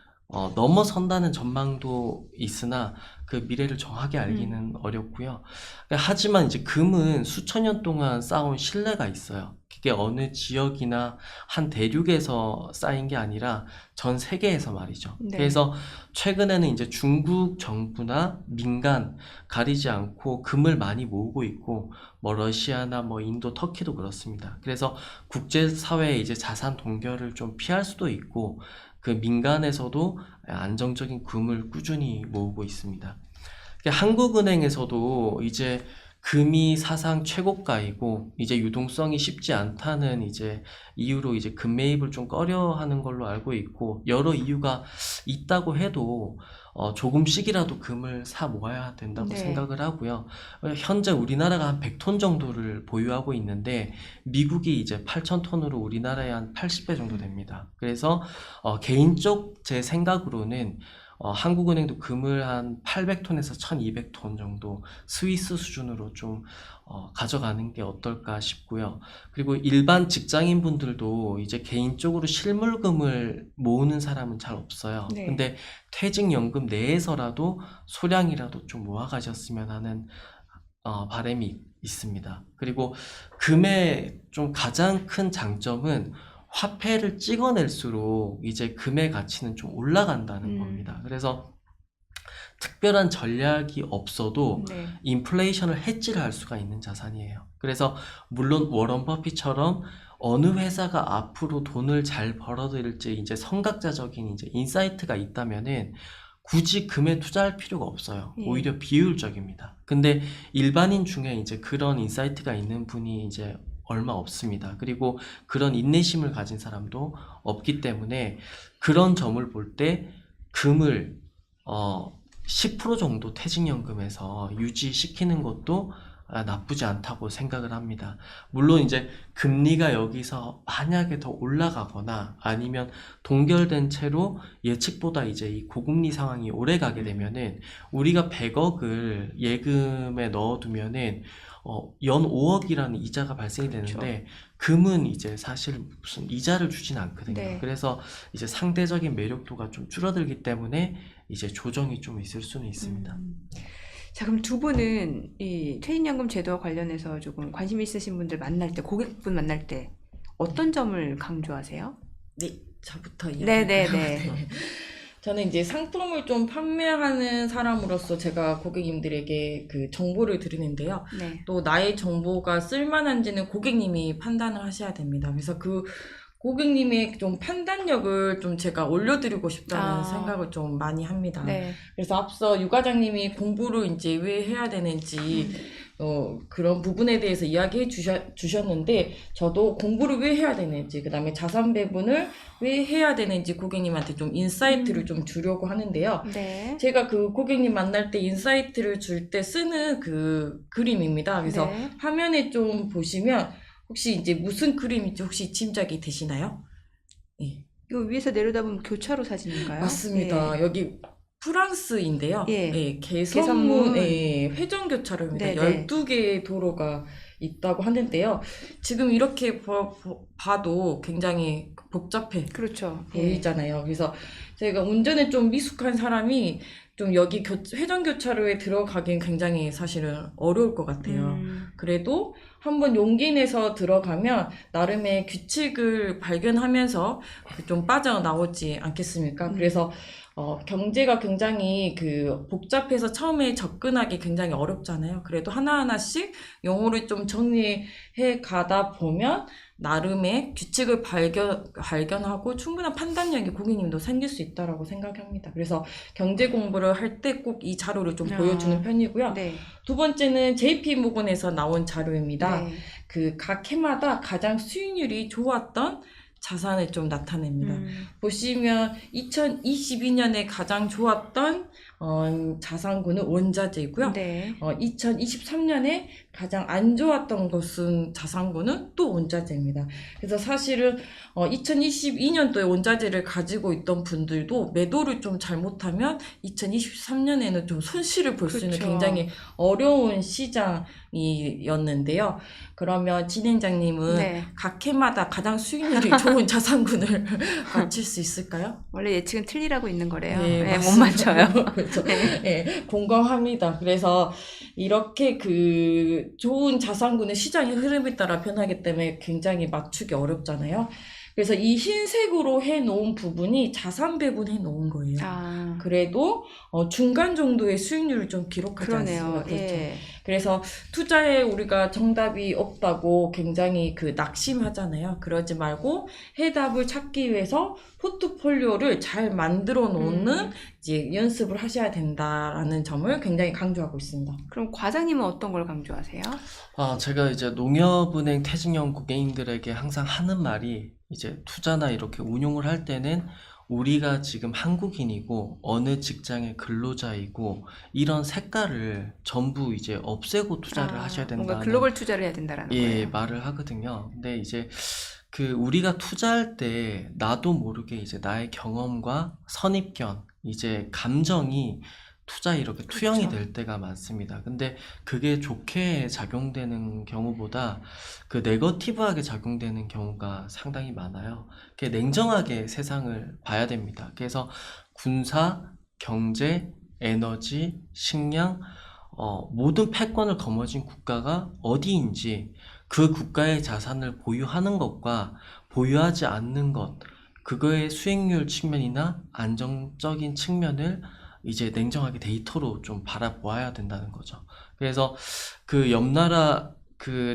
넘어선다는 전망도 있으나 그 미래를 정확히 알기는 어렵고요. 하지만 이제 금은 수천 년 동안 쌓아온 신뢰가 있어요. 그게 어느 지역이나 한 대륙에서 쌓인 게 아니라 전 세계에서 말이죠. 네. 그래서 최근에는 이제 중국 정부나 민간 가리지 않고 금을 많이 모으고 있고, 뭐 러시아나 뭐 인도, 터키도 그렇습니다. 그래서 국제사회의 이제 자산 동결을 좀 피할 수도 있고, 그 민간에서도 안정적인 금을 꾸준히 모으고 있습니다. 한국은행에서도 이제 금이 사상 최고가이고 이제 유동성이 쉽지 않다는 이제 이유로 이제 금 매입을 좀 꺼려하는 걸로 알고 있고, 여러 이유가 있다고 해도 조금씩이라도 금을 사 모아야 된다고 네. 생각을 하고요. 현재 우리나라가 한 100톤 정도를 보유하고 있는데, 미국이 이제 8,000톤으로 우리나라의 한 80배 정도 됩니다. 그래서 개인적 제 생각으로는 한국은행도 금을 한 800톤에서 1200톤 정도 스위스 수준으로 좀 가져가는 게 어떨까 싶고요. 그리고 일반 직장인 분들도 이제 개인적으로 실물금을 모으는 사람은 잘 없어요. 네. 근데 퇴직연금 내에서라도 소량이라도 좀 모아가셨으면 하는 바람이 있습니다. 그리고 금의 좀 가장 큰 장점은 화폐를 찍어낼수록 이제 금의 가치는 좀 올라간다는 겁니다. 그래서 특별한 전략이 없어도 네. 인플레이션을 해지를 할 수가 있는 자산이에요. 그래서 물론 워런 버핏처럼 어느 회사가 앞으로 돈을 잘 벌어들일지 이제 선각자적인 이제 인사이트가 있다면은 굳이 금에 투자할 필요가 없어요. 예. 오히려 비효율적입니다. 근데 일반인 중에 이제 그런 인사이트가 있는 분이 이제 얼마 없습니다. 그리고 그런 인내심을 가진 사람도 없기 때문에 그런 점을 볼 때 금을 10% 정도 퇴직연금에서 유지시키는 것도 나쁘지 않다고 생각을 합니다. 물론 이제 금리가 여기서 만약에 더 올라가거나 아니면 동결된 채로 예측보다 이제 이 고금리 상황이 오래 가게 되면은 우리가 100억을 예금에 넣어두면은 연 5억이라는 이자가 발생이 되는데 금은 이제 사실 무슨 이자를 주진 않거든요. 네. 그래서 이제 상대적인 매력도가 좀 줄어들기 때문에 이제 조정이 좀 있을 수는 있습니다. 자, 그럼 두 분은 이 퇴직연금 제도와 관련해서 조금 관심 있으신 분들 만날 때, 고객분 만날 때 어떤 점을 강조하세요? 네, 저부터 네네네. 이야기할까요? 네. 저는 이제 상품을 좀 판매하는 사람으로서 제가 고객님들에게 그 정보를 드리는데요. 네. 또 나의 정보가 쓸만한지는 고객님이 판단을 하셔야 됩니다. 그래서 그 고객님의 좀 판단력을 좀 제가 올려드리고 싶다는 생각을 좀 많이 합니다. 네. 그래서 앞서 유 과장님이 공부를 이제 왜 해야 되는지 그런 부분에 대해서 이야기해 주셨는데 저도 공부를 왜 해야 되는지 그 다음에 자산 배분을 왜 해야 되는지 고객님한테 좀 인사이트를 좀 주려고 하는데요. 네. 제가 그 고객님 만날 때 인사이트를 줄 때 쓰는 그 그림입니다. 그래서 네. 화면에 좀 보시면 혹시 이제 무슨 그림인지 혹시 짐작이 되시나요? 예. 이거 위에서 내려다보면 교차로 사진인가요? 맞습니다. 예. 여기 프랑스인데요. 예. 예, 개선문. 개선문 회전교차로입니다. 네네. 12개의 도로가 있다고 하는데요. 지금 이렇게 봐도 굉장히 복잡해 그렇죠. 예. 보이잖아요. 그래서 제가 운전에 좀 미숙한 사람이 좀 여기 회전교차로에 들어가긴 굉장히 사실은 어려울 것 같아요. 그래도 한번 용기 내서 들어가면 나름의 규칙을 발견하면서 좀 빠져나오지 않겠습니까? 그래서 경제가 굉장히 복잡해서 처음에 접근하기 굉장히 어렵잖아요. 그래도 하나하나씩 용어를 좀 정리해 가다 보면 나름의 규칙을 발견하고 충분한 판단력이 고객님도 생길 수 있다라고 생각합니다. 그래서 경제 공부를 할 때 꼭 이 자료를 좀 보여주는 편이고요. 네. 두 번째는 JP모건에서 나온 자료입니다. 네. 각 해마다 가장 수익률이 좋았던 자산을 좀 나타냅니다. 보시면 2022년에 가장 좋았던 자산군은 원자재이고요. 네. 2023년에 가장 안 좋았던 것은 자산군은 또 원자재입니다. 그래서 사실은 2022년도에 원자재를 가지고 있던 분들도 매도를 좀 잘못하면 2023년에는 좀 손실을 볼 수 있는 그렇죠. 굉장히 어려운 시장이었는데요. 그러면 진행자님은 네. 각 해마다 가장 수익률이 좋은 자산군을 맞출 수 있을까요? 원래 예측은 틀리라고 있는 거래요. 네, 네, 못 맞습니다. 맞춰요. 그렇죠. 네. 네, 공감합니다. 그래서 이렇게 좋은 자산군의 시장의 흐름에 따라 변하기 때문에 굉장히 맞추기 어렵잖아요. 그래서 이 흰색으로 해놓은 부분이 자산 배분해 놓은 거예요. 아, 그래도 중간 정도의 수익률을 좀 기록하지 그러네요. 않습니까? 그렇죠. 예. 그래서 투자에 우리가 정답이 없다고 굉장히 낙심하잖아요. 그러지 말고 해답을 찾기 위해서 포트폴리오를 잘 만들어 놓는 이제 연습을 하셔야 된다라는 점을 굉장히 강조하고 있습니다. 그럼 과장님은 어떤 걸 강조하세요? 제가 이제 농협은행 퇴직연 고객님들에게 항상 하는 말이 이제 투자나 이렇게 운용을 할 때는 우리가 지금 한국인이고 어느 직장의 근로자이고 이런 색깔을 전부 이제 없애고 투자를 하셔야 뭔가 된다는 글로벌 투자를 해야 된다라는 거예요. 말을 하거든요. 근데 이제 우리가 투자할 때 나도 모르게 이제 나의 경험과 선입견, 이제 감정이 투자에 이렇게 투영이 그렇죠. 될 때가 많습니다. 근데 그게 좋게 작용되는 경우보다 네거티브하게 작용되는 경우가 상당히 많아요. 냉정하게 세상을 봐야 됩니다. 그래서 군사, 경제, 에너지, 식량, 모든 패권을 거머쥔 국가가 어디인지 그 국가의 자산을 보유하는 것과 보유하지 않는 것, 그거의 수익률 측면이나 안정적인 측면을 이제 냉정하게 데이터로 좀 바라보아야 된다는 거죠. 그래서 옆나라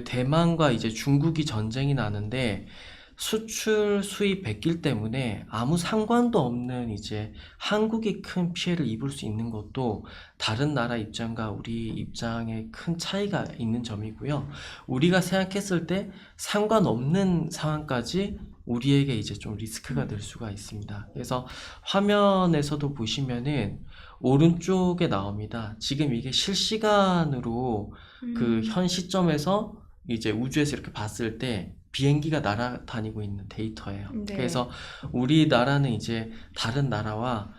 대만과 이제 중국이 전쟁이 나는데 수출 수입 베낄 때문에 아무 상관도 없는 이제 한국이 큰 피해를 입을 수 있는 것도 다른 나라 입장과 우리 입장에 큰 차이가 있는 점이고요. 우리가 생각했을 때 상관없는 상황까지 우리에게 이제 좀 리스크가 될 수가 있습니다. 그래서 화면에서도 보시면은 오른쪽에 나옵니다. 지금 이게 실시간으로 그 현 시점에서 이제 우주에서 이렇게 봤을 때 비행기가 날아다니고 있는 데이터예요. 네. 그래서 우리나라는 이제 다른 나라와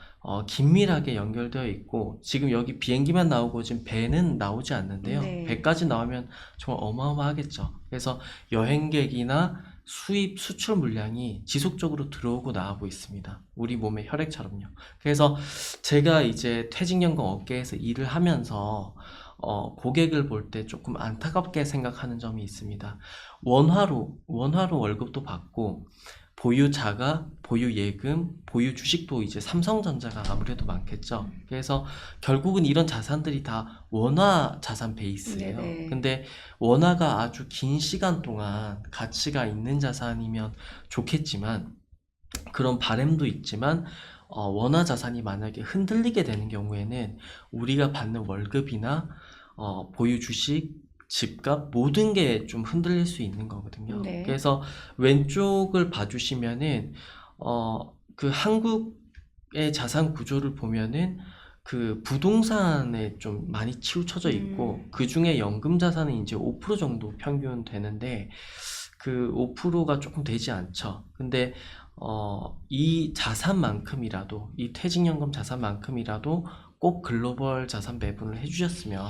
긴밀하게 연결되어 있고, 지금 여기 비행기만 나오고 지금 배는 나오지 않는데요. 네. 배까지 나오면 정말 어마어마하겠죠. 그래서 여행객이나 수입, 수출 물량이 지속적으로 들어오고 나가고 있습니다. 우리 몸의 혈액처럼요. 그래서 제가 이제 퇴직연금 업계에서 일을 하면서 고객을 볼 때 조금 안타깝게 생각하는 점이 있습니다. 원화로 월급도 받고, 보유 자가, 보유 예금, 보유 주식도 이제 삼성전자가 아무래도 많겠죠. 그래서 결국은 이런 자산들이 다 원화 자산 베이스예요. 네네. 근데 원화가 아주 긴 시간 동안 가치가 있는 자산이면 좋겠지만, 그런 바람도 있지만, 원화 자산이 만약에 흔들리게 되는 경우에는 우리가 받는 월급이나 보유 주식, 집값 모든 게 좀 흔들릴 수 있는 거거든요. 네. 그래서 왼쪽을 봐주시면은 그 한국의 자산 구조를 보면은 그 부동산에 좀 많이 치우쳐져 있고, 그 중에 연금 자산은 이제 5% 정도 평균 되는데 그 5%가 조금 되지 않죠. 근데 이 자산만큼이라도, 이 퇴직연금 자산만큼이라도 꼭 글로벌 자산 배분을 해주셨으면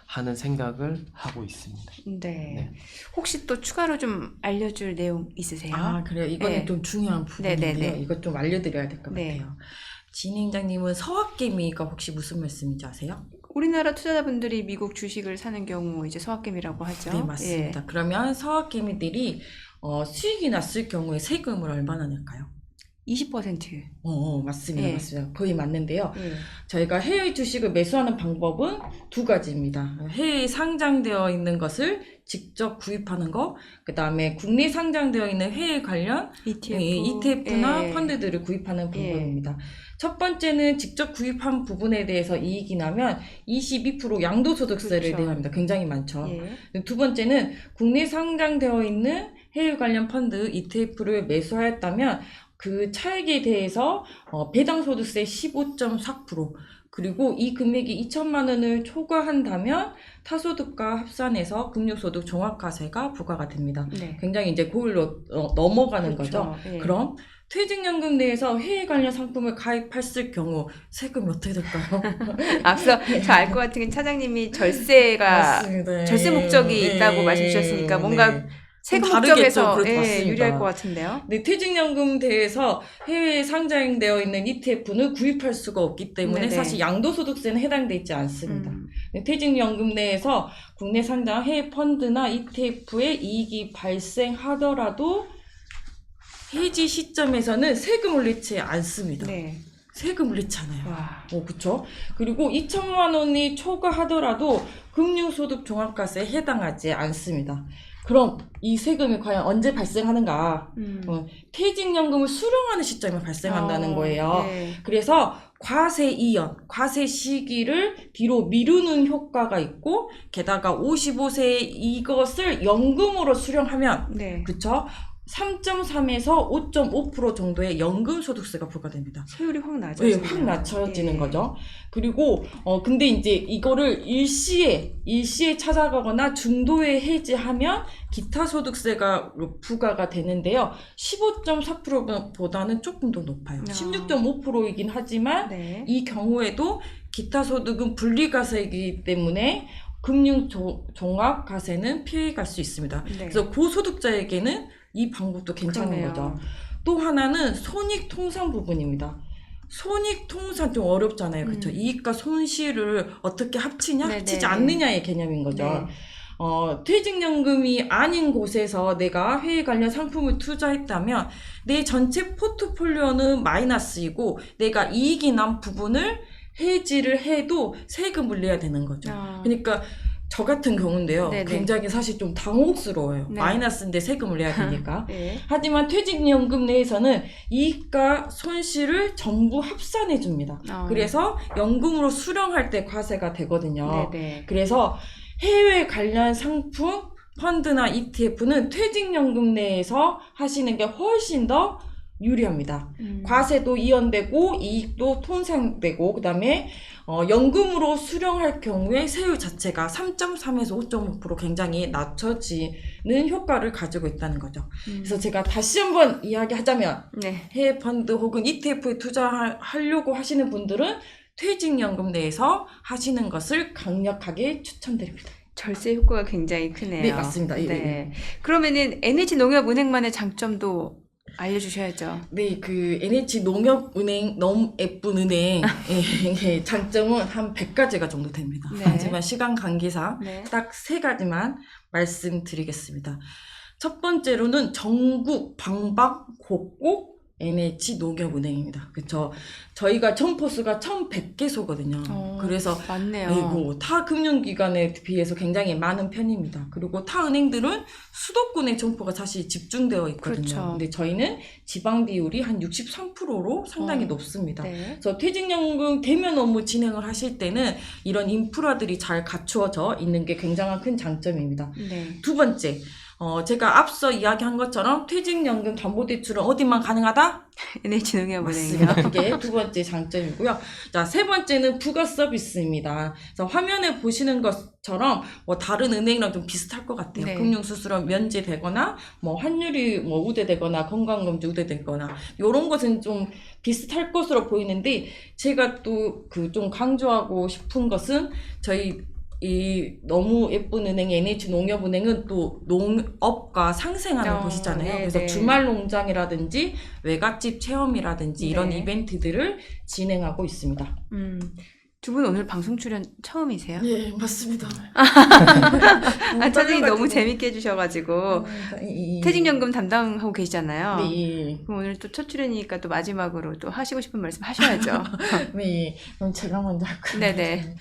하는 생각을 하고 있습니다. 네. 네. 혹시 또 추가로 좀 알려줄 내용 있으세요? 아, 그래요. 이거는 네. 좀 중요한 부분인데요. 네네네. 이거 좀 알려드려야 될 것 네. 같아요. 진행자님은 서학개미가 혹시 무슨 말씀인지 아세요? 우리나라 투자자분들이 미국 주식을 사는 경우 이제 서학개미라고 하죠. 네, 맞습니다. 그러면 서학개미들이 수익이 났을 경우에 세금을 얼마나 낼까요? 20%. 맞습니다. 네. 맞습니다. 거의 맞는데요. 예. 저희가 해외 주식을 매수하는 방법은 두 가지입니다. 해외에 상장되어 있는 것을 직접 구입하는 거, 그 다음에 국내 상장되어 있는 해외 관련 ETF나 예. 펀드들을 구입하는 예. 방법입니다. 첫 번째는 직접 구입한 부분에 대해서 이익이 나면 22% 양도소득세를 그렇죠. 내야 합니다. 굉장히 많죠. 예. 두 번째는 국내 상장되어 있는 해외 관련 펀드 ETF를 매수하였다면 그 차액에 대해서 배당 소득세 15.4%, 그리고 이 금액이 2천만 원을 초과한다면 타소득과 합산해서 금융소득 종합과세가 부과가 됩니다. 네. 굉장히 이제 고일로 넘어가는 그렇죠. 거죠. 예. 그럼 퇴직연금 내에서 해외 관련 상품을 가입했을 경우 세금이 어떻게 될까요? 앞서 저 알 것 같은 게 차장님이 절세가 맞습니다. 절세 목적이 있다고 말씀 주셨으니까 뭔가 세금 목적에서 맞습니다. 유리할 것 같은데요. 네, 퇴직연금 대에서 해외에 상장되어 있는 ETF는 구입할 수가 없기 때문에 네네. 사실 양도소득세는 해당되어 있지 않습니다. 네, 퇴직연금 내에서 국내 상장 해외 펀드나 ETF의 이익이 발생하더라도 해지 시점에서는 세금을 내지 않습니다. 네. 세금을 내잖아요. 와. 그쵸? 그리고 2천만 원이 초과하더라도 금융소득 종합과세에 해당하지 않습니다. 그럼 이 세금이 과연 언제 발생하는가? 퇴직연금을 수령하는 시점에 발생한다는 거예요. 네. 그래서 과세 이연, 과세 시기를 뒤로 미루는 효과가 있고, 게다가 55세에 이것을 연금으로 수령하면, 네. 그쵸? 3.3에서 5.5% 정도의 연금소득세가 부과됩니다. 세율이 확 네, 낮아지는 확 낮춰지는 예. 거죠. 그리고 근데 이제 이거를 일시에 찾아가거나 중도에 해지하면 기타 소득세가 부과가 되는데요. 15.4%보다는 조금 더 높아요. 16.5%이긴 하지만 네. 이 경우에도 기타 소득은 분리과세이기 때문에 금융 종합과세는 피해갈 수 있습니다. 네. 그래서 고소득자에게는 이 방법도 괜찮은 그러네요. 거죠. 또 하나는 손익통산 부분입니다. 손익통산 좀 어렵잖아요. 그렇죠? 이익과 손실을 어떻게 합치냐, 네네. 합치지 않느냐의 개념인 거죠. 네. 퇴직연금이 아닌 곳에서 내가 해외 관련 상품을 투자했다면 내 전체 포트폴리오는 마이너스이고 내가 이익이 난 부분을 해지를 해도 세금을 내야 되는 거죠. 그러니까 저 같은 경우인데요. 네네. 굉장히 사실 좀 당혹스러워요. 네. 마이너스인데 세금을 내야 되니까. 네. 하지만 퇴직연금 내에서는 이익과 손실을 전부 합산해 줍니다. 그래서 연금으로 수령할 때 과세가 되거든요. 네네. 그래서 해외 관련 상품, 펀드나 ETF는 퇴직연금 내에서 하시는 게 훨씬 더 유리합니다. 과세도 이연되고 이익도 손상되고 그다음에 연금으로 수령할 경우에 세율 자체가 3.3에서 5.5% 굉장히 낮춰지는 효과를 가지고 있다는 거죠. 그래서 제가 다시 한번 이야기하자면 네. 해외 펀드 혹은 ETF에 투자하려고 하시는 분들은 퇴직연금 내에서 하시는 것을 강력하게 추천드립니다. 절세 효과가 굉장히 크네요. 네, 맞습니다. 예, 네. 예. 그러면은 NH농협은행만의 장점도 알려주셔야죠. 네, 그 NH농협은행 너무 예쁜 은행 예, 장점은 한 100가지가 정도 됩니다. 네. 하지만 시간 관계상 네. 딱 3가지만 말씀드리겠습니다. 첫 번째로는 전국 방방곡곡 NH농협은행입니다. 그쵸? 저희가 점포수가 1100개소거든요. 그래서 맞네요. 아이고, 타 금융기관에 비해서 굉장히 많은 편입니다. 그리고 타 은행들은 수도권에 점포가 사실 집중되어 있거든요. 그렇죠. 근데 저희는 지방 비율이 한 63%로 상당히 높습니다. 네. 그래서 퇴직연금 대면 업무 진행을 하실 때는 이런 인프라들이 잘 갖추어져 있는 게 굉장한 큰 장점입니다. 네. 두 번째, 제가 앞서 이야기한 것처럼 퇴직연금 담보대출은 어디만 가능하다? NH농협은행이요. 맞습니다. 그게 두 번째 장점이고요. 자, 세 번째는 부가 서비스입니다. 그래서 화면에 보시는 것처럼 뭐 다른 은행이랑 좀 비슷할 것 같아요. 네. 금융수수료 면제되거나 뭐 환율이 뭐 우대되거나 건강검진 우대되거나 이런 것은 좀 비슷할 것으로 보이는데 제가 또 그 좀 강조하고 싶은 것은 저희 이 너무 예쁜 은행 NH농협은행은 또 농업과 상생하는 곳이잖아요. 네, 그래서 네. 주말 농장이라든지 외갓집 체험이라든지 이런 네. 이벤트들을 진행하고 있습니다. 두 분 오늘 방송 출연 처음이세요? 네, 맞습니다. 선생님 너무 재밌게 해주셔가지고 퇴직연금 담당하고 계시잖아요. 네, 그럼 오늘 또 첫 출연이니까 또 마지막으로 또 하시고 싶은 말씀 하셔야죠. 네. 그럼 제가 먼저 할까요? 네네.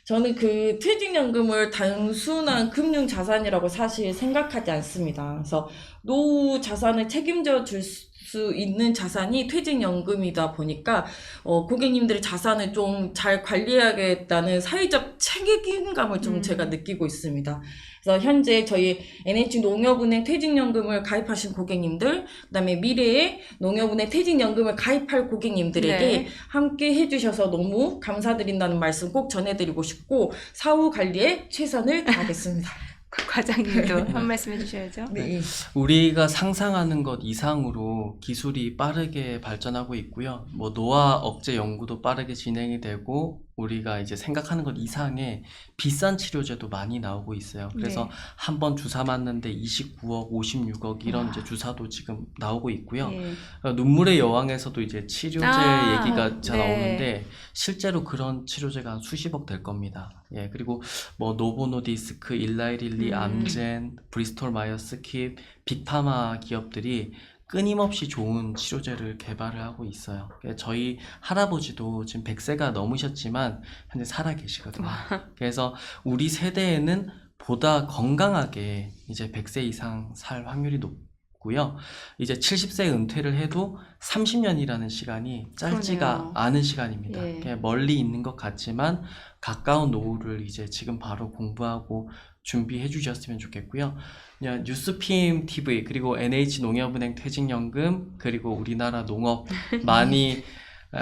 저는 그 퇴직연금을 단순한 금융자산이라고 사실 생각하지 않습니다. 그래서 노후 자산을 책임져 줄 수 있는 자산이 퇴직연금이다 보니까 고객님들의 자산을 좀 잘 관리해야겠다는 사회적 책임감을 좀 제가 느끼고 있습니다. 그래서 현재 저희 NH농협은행 퇴직연금을 가입하신 고객님들, 그다음에 미래에 농협은행 퇴직연금을 가입할 고객님들에게 네. 함께 해주셔서 너무 감사드린다는 말씀 꼭 전해드리고 싶고 사후 관리에 최선을 다하겠습니다. 과장님도 한 말씀 해주셔야죠. 네. 우리가 상상하는 것 이상으로 기술이 빠르게 발전하고 있고요. 뭐 노화 억제 연구도 빠르게 진행이 되고 우리가 이제 생각하는 것 이상의 비싼 치료제도 많이 나오고 있어요. 그래서 네. 한 번 주사 맞는데 29억, 56억 이런 와. 이제 주사도 지금 나오고 있고요. 예. 눈물의 여왕에서도 이제 치료제 얘기가 잘 네. 나오는데 실제로 그런 치료제가 한 수십억 될 겁니다. 예, 그리고 뭐 노보노디스크, 일라이릴리, 암젠, 브리스톨 마이어스 킵, 빅파마 기업들이 끊임없이 좋은 치료제를 개발을 하고 있어요. 저희 할아버지도 지금 100세가 넘으셨지만 현재 살아 계시거든요. 그래서 우리 세대에는 보다 건강하게 이제 100세 이상 살 확률이 높고요. 이제 70세 은퇴를 해도 30년이라는 시간이 짧지가 그러네요. 않은 시간입니다. 예. 그냥 멀리 있는 것 같지만 가까운 노후를 이제 지금 바로 공부하고 준비해 주셨으면 좋겠고요. 그냥 뉴스핌 TV 그리고 NH농협은행 퇴직연금 그리고 우리나라 농업 많이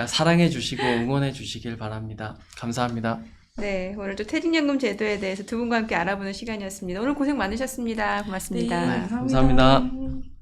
사랑해 주시고 응원해 주시길 바랍니다. 감사합니다. 네, 오늘 또 퇴직연금 제도에 대해서 두 분과 함께 알아보는 시간이었습니다. 오늘 고생 많으셨습니다. 고맙습니다. 네, 감사합니다.